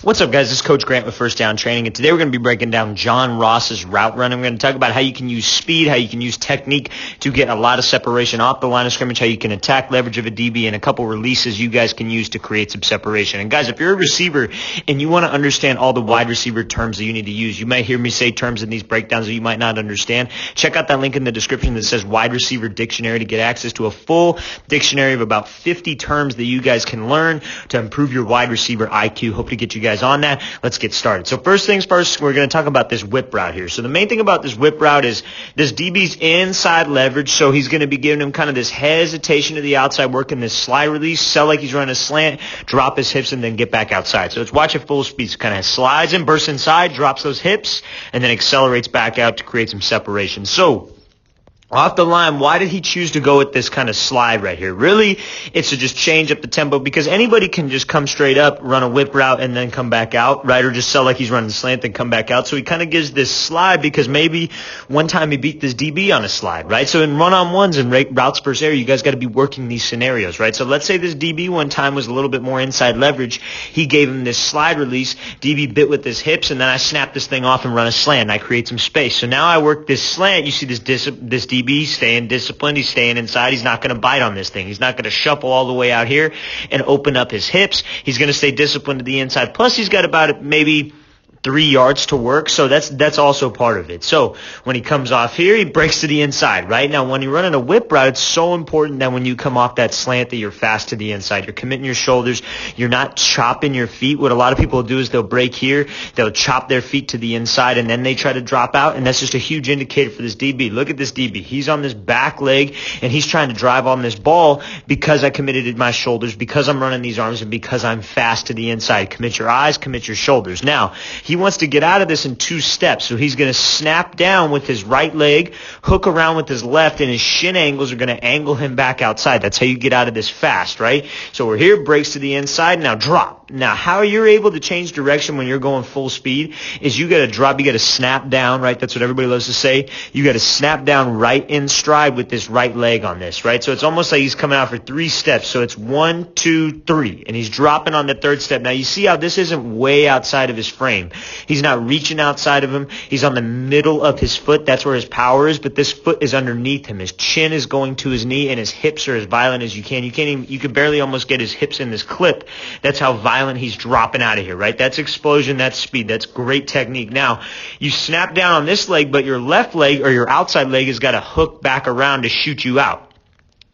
What's up, guys? This is Coach Grant with First Down Training, and today we're going to be breaking down John Ross's route run. I'm going to talk about how you can use speed, how you can use technique to get a lot of separation off the line of scrimmage, how you can attack leverage of a DB, and a couple releases you guys can use to create some separation. And guys, if you're a receiver and you want to understand all the wide receiver terms that you need to use, you might hear me say terms in these breakdowns that you might not understand. Check out that link in the description that says Wide Receiver Dictionary to get access to a full dictionary of about 50 terms that you guys can learn to improve your wide receiver IQ. Hope to get you guys on that. Let's get started. So first things first, we're going to talk about this whip route here. So the main thing about this whip route is this DB's inside leverage, so he's going to be giving him kind of this hesitation to the outside, working this slide release, sell like he's running a slant, drop his hips, and then get back outside. So let's watch it full speed. So kind of slides in, bursts inside, drops those hips, and then accelerates back out to create some separation. So off the line, why did he choose to go with this kind of slide right here? Really, it's to just change up the tempo, because anybody can just come straight up, run a whip route, and then come back out, right? Or just sell like he's running slant and come back out. So he kind of gives this slide because maybe one time he beat this DB on a slide, right? So in one-on-ones and routes versus air, you guys got to be working these scenarios, right? So let's say this DB one time was a little bit more inside leverage. He gave him this slide release. DB bit with his hips, and then I snap this thing off and run a slant. And I create some space. So now I work this slant. You see this DB staying disciplined. He's staying inside. He's not going to bite on this thing. He's not going to shuffle all the way out here and open up his hips. He's going to stay disciplined to the inside. Plus, he's got about maybe 3 yards to work, so that's also part of it. So when he comes off here, he breaks to the inside, right? Now, when you're running a whip route, it's so important that when you come off that slant that you're fast to the inside. You're committing your shoulders. You're not chopping your feet. What a lot of people do is they'll break here, they'll chop their feet to the inside, and then they try to drop out, and that's just a huge indicator for this DB. Look at this DB. He's on this back leg, and he's trying to drive on this ball because I committed my shoulders, because I'm running these arms, and because I'm fast to the inside. Commit your eyes, commit your shoulders. Now, he wants to get out of this in 2 steps. So he's going to snap down with his right leg, hook around with his left, and his shin angles are going to angle him back outside. That's how you get out of this fast, right? So we're here, breaks to the inside, now drop. Now, how you're able to change direction when you're going full speed is you got to drop, you got to snap down, right? That's what everybody loves to say. You got to snap down right in stride with this right leg on this, right? So it's almost like he's coming out for 3 steps. So it's 1, 2, 3, and he's dropping on the 3rd step. Now, you see how this isn't way outside of his frame. He's not reaching outside of him. He's on the middle of his foot. That's where his power is, but this foot is underneath him. His chin is going to his knee, and his hips are as violent as you can. You can barely almost get his hips in this clip. That's how violent he's dropping out of here, right? That's explosion, that's speed, that's great technique. Now, you snap down on this leg, but your left leg or your outside leg has got to hook back around to shoot you out.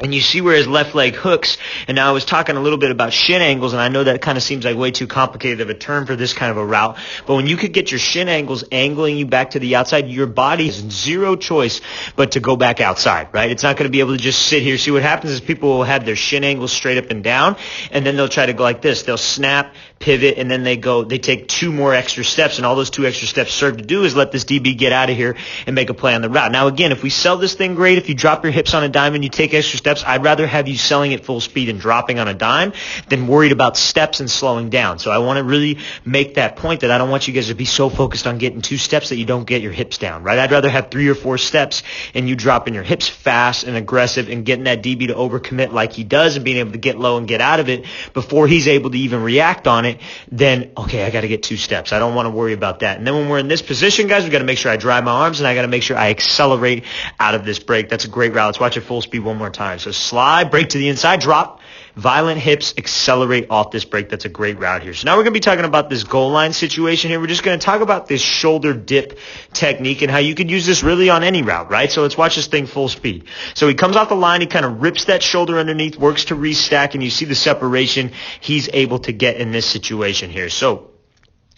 And you see where his left leg hooks. And now I was talking a little bit about shin angles, and I know that kind of seems like way too complicated of a term for this kind of a route. But when you could get your shin angles angling you back to the outside, your body has zero choice but to go back outside, right? It's not going to be able to just sit here. See, what happens is people will have their shin angles straight up and down, and then they'll try to go like this. They'll snap, pivot, and then they take 2 more extra steps, and all those 2 extra steps serve to do is let this DB get out of here and make a play on the route. Now, again, if we sell this thing great, if you drop your hips on a dime and you take extra steps, I'd rather have you selling at full speed and dropping on a dime than worried about steps and slowing down. So I want to really make that point that I don't want you guys to be so focused on getting 2 steps that you don't get your hips down, right? I'd rather have 3 or 4 steps and you dropping your hips fast and aggressive and getting that DB to overcommit like he does and being able to get low and get out of it before he's able to even react on it. Then, okay, I got to get 2 steps. I don't want to worry about that. And then when we're in this position, guys, we got to make sure I drive my arms and I got to make sure I accelerate out of this break. That's a great route. Let's watch it full speed one more time. So slide, break to the inside, drop, violent hips, accelerate off this break. That's a great route here. So now we're going to be talking about this goal line situation here. We're just going to talk about this shoulder dip technique and how you could use this really on any route, right? So let's watch this thing full speed. So he comes off the line, he kind of rips that shoulder underneath, works to restack, and you see the separation he's able to get in this situation here. So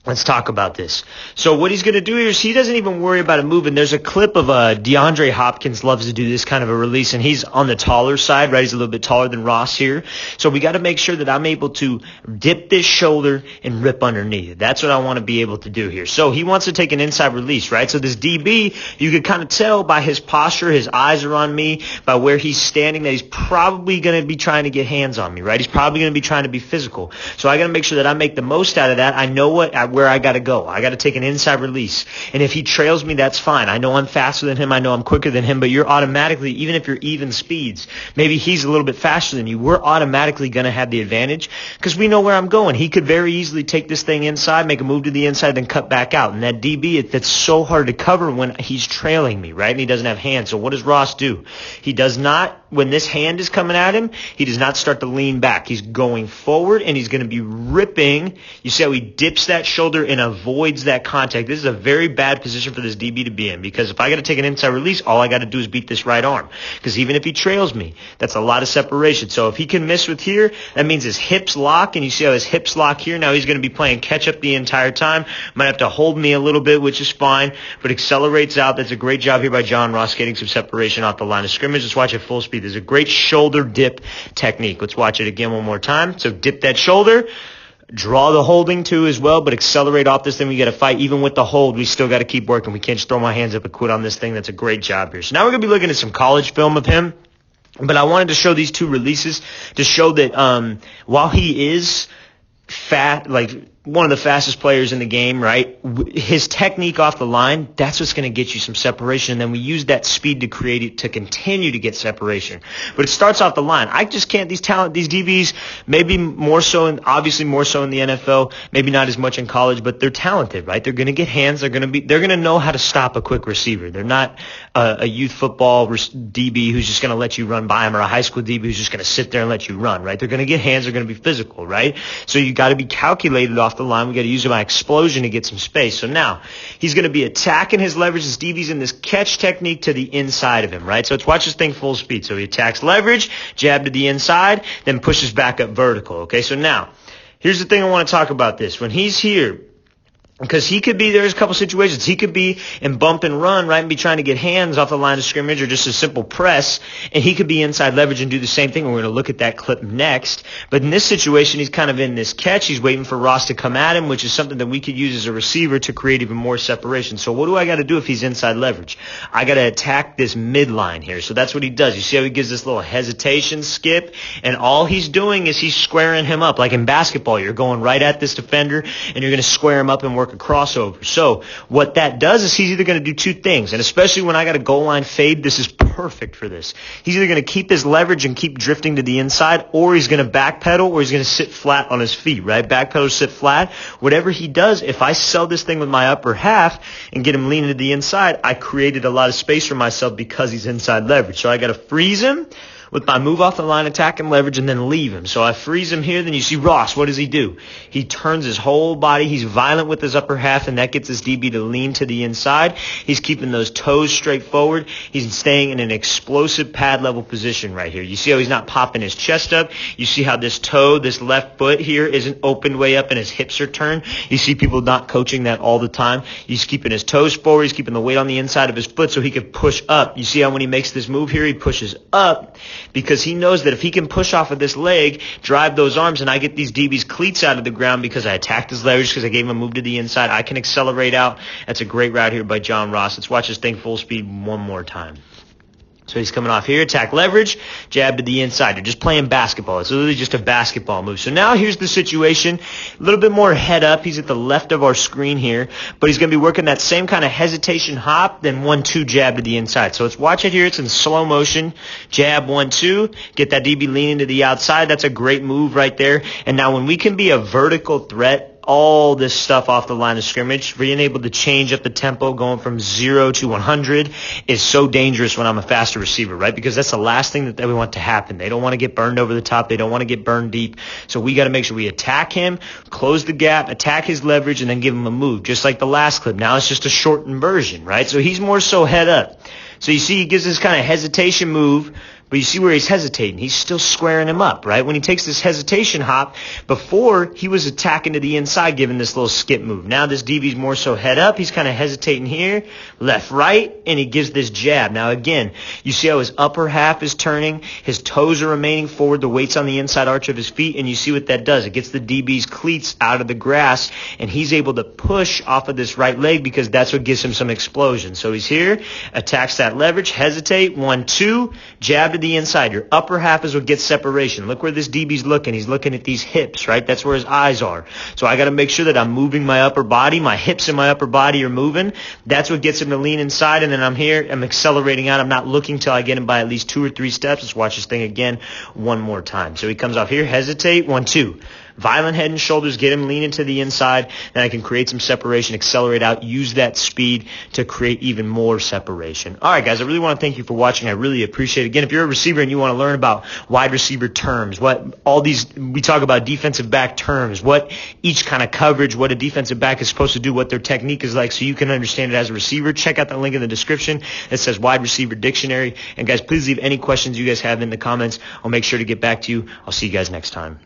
let's talk about this. So what he's going to do here is he doesn't even worry about it moving. There's a clip of DeAndre Hopkins loves to do this kind of a release, and he's on the taller side, right? He's a little bit taller than Ross here. So we got to make sure that I'm able to dip this shoulder and rip underneath. That's what I want to be able to do here. So he wants to take an inside release, right? So this DB, you could kind of tell by his posture, his eyes are on me, by where he's standing, that he's probably going to be trying to get hands on me, right? He's probably going to be trying to be physical. So I got to make sure that I make the most out of that. I know what at where I got to go. I got to take an inside release. And if he trails me, that's fine. I know I'm faster than him. I know I'm quicker than him, but you're automatically, even if you're even speeds, maybe he's a little bit faster than you, we're automatically going to have the advantage because we know where I'm going. He could very easily take this thing inside, make a move to the inside, then cut back out. And that DB, that's so hard to cover when he's trailing me, right? And he doesn't have hands. So what does Ross do? He does not, when this hand is coming at him, he does not start to lean back. He's going forward, and he's going to be ripping. You see how he dips that shoulder and avoids that contact. This is a very bad position for this DB to be in because if I got to take an inside release, all I got to do is beat this right arm because even if he trails me, that's a lot of separation. So if he can miss with here, that means his hips lock, and you see how his hips lock here. Now he's going to be playing catch-up the entire time. Might have to hold me a little bit, which is fine, but accelerates out. That's a great job here by John Ross getting some separation off the line of scrimmage. Let's watch it full speed. There's a great shoulder dip technique. Let's watch it again one more time. So dip that shoulder. Draw the holding too as well, but accelerate off this thing. We got to fight. Even with the hold, we still got to keep working. We can't just throw my hands up and quit on this thing. That's a great job here. So now we're going to be looking at some college film of him. But I wanted to show these two releases to show that while he is fat, like one of the fastest players in the game, right? His technique off the line, that's what's going to get you some separation. And then we use that speed to create it to continue to get separation. But it starts off the line. I just can't, these DBs, maybe more so, obviously more so in the NFL, maybe not as much in college, but they're talented, right? They're going to get hands. They're going to know how to stop a quick receiver. They're not a youth football DB who's just going to let you run by him, or a high school DB who's just going to sit there and let you run, right? They're going to get hands. They're going to be physical, right? So you got to be calculated off the line. We got to use my explosion to get some space. So now he's going to be attacking his leverage. This DB's in this catch technique to the inside of him, right? So let's watch this thing full speed. So he attacks leverage, jab to the inside, then pushes back up vertical. Okay, so now here's the thing I want to talk about this. When he's here, because he could be, there's a couple situations. He could be in bump and run, right, and be trying to get hands off the line of scrimmage or just a simple press, and he could be inside leverage and do the same thing. And we're going to look at that clip next. But in this situation, he's kind of in this catch. He's waiting for Ross to come at him, which is something that we could use as a receiver to create even more separation. So what do I got to do if he's inside leverage? I got to attack this midline here. So that's what he does. You see how he gives this little hesitation skip, and all he's doing is he's squaring him up. Like in basketball, you're going right at this defender, and you're going to square him up and work a crossover. So what that does is he's either going to do two things, and especially when I got a goal line fade, this is perfect for this. He's either going to keep his leverage and keep drifting to the inside, or he's going to backpedal, or he's going to sit flat on his feet, right? Backpedal, sit flat. Whatever he does, if I sell this thing with my upper half and get him leaning to the inside, I created a lot of space for myself because he's inside leverage. So I got to freeze him with my move off the line, attack and leverage, and then leave him. So I freeze him here. Then you see Ross. What does he do? He turns his whole body. He's violent with his upper half, and that gets his DB to lean to the inside. He's keeping those toes straight forward. He's staying in an explosive pad level position right here. You see how he's not popping his chest up? You see how this toe, this left foot here isn't opened way up and his hips are turned? You see people not coaching that all the time. He's keeping his toes forward. He's keeping the weight on the inside of his foot so he can push up. You see how when he makes this move here, he pushes up, because he knows that if he can push off of this leg, drive those arms, and I get these DB's cleats out of the ground because I attacked his leverage, because I gave him a move to the inside, I can accelerate out. That's a great route here by John Ross. Let's watch this thing full speed one more time. So he's coming off here, attack leverage, jab to the inside. They're just playing basketball. It's literally just a basketball move. So now here's the situation. A little bit more head up. He's at the left of our screen here, but he's going to be working that same kind of hesitation hop, then 1-2 jab to the inside. So let's watch it here. It's in slow motion. Jab, 1-2. Get that DB leaning to the outside. That's a great move right there. And now when we can be a vertical threat, all this stuff off the line of scrimmage, being able to change up the tempo, going from 0 to 100 is so dangerous when I'm a faster receiver, right? Because that's the last thing that we want to happen. They don't want to get burned over the top. They don't want to get burned deep. So we got to make sure we attack him, close the gap, attack his leverage, and then give him a move, just like the last clip. Now it's just a shortened version, right? So he's more so head up. So you see he gives this kind of hesitation move, but you see where he's hesitating. He's still squaring him up, right? When he takes this hesitation hop, before he was attacking to the inside, giving this little skip move. Now this DB's more so head up. He's kind of hesitating here, left, right, and he gives this jab. Now again, you see how his upper half is turning. His toes are remaining forward. The weight's on the inside arch of his feet, and you see what that does. It gets the DB's cleats out of the grass, and he's able to push off of this right leg because that's what gives him some explosion. So he's here, attacks that leverage, hesitate, 1-2, jab to the inside. Your upper half is what gets separation. Look where this DB's looking. He's looking at these hips, right? That's where his eyes are. So I got to make sure that I'm moving my upper body. My hips and my upper body are moving. That's what gets him to lean inside. And then I'm here. I'm accelerating out. I'm not looking till I get him by at least 2 or 3 steps. Let's watch this thing again one more time. So he comes off here. Hesitate. 1, 2. Violent head and shoulders, get him leaning to the inside. Then I can create some separation, accelerate out, use that speed to create even more separation. All right, guys, I really want to thank you for watching. I really appreciate it. Again, if you're a receiver and you want to learn about wide receiver terms, what all these, we talk about defensive back terms, what each kind of coverage, what a defensive back is supposed to do, what their technique is like so you can understand it as a receiver, check out the link in the description that says Wide Receiver Dictionary. And guys, please leave any questions you guys have in the comments. I'll make sure to get back to you. I'll see you guys next time.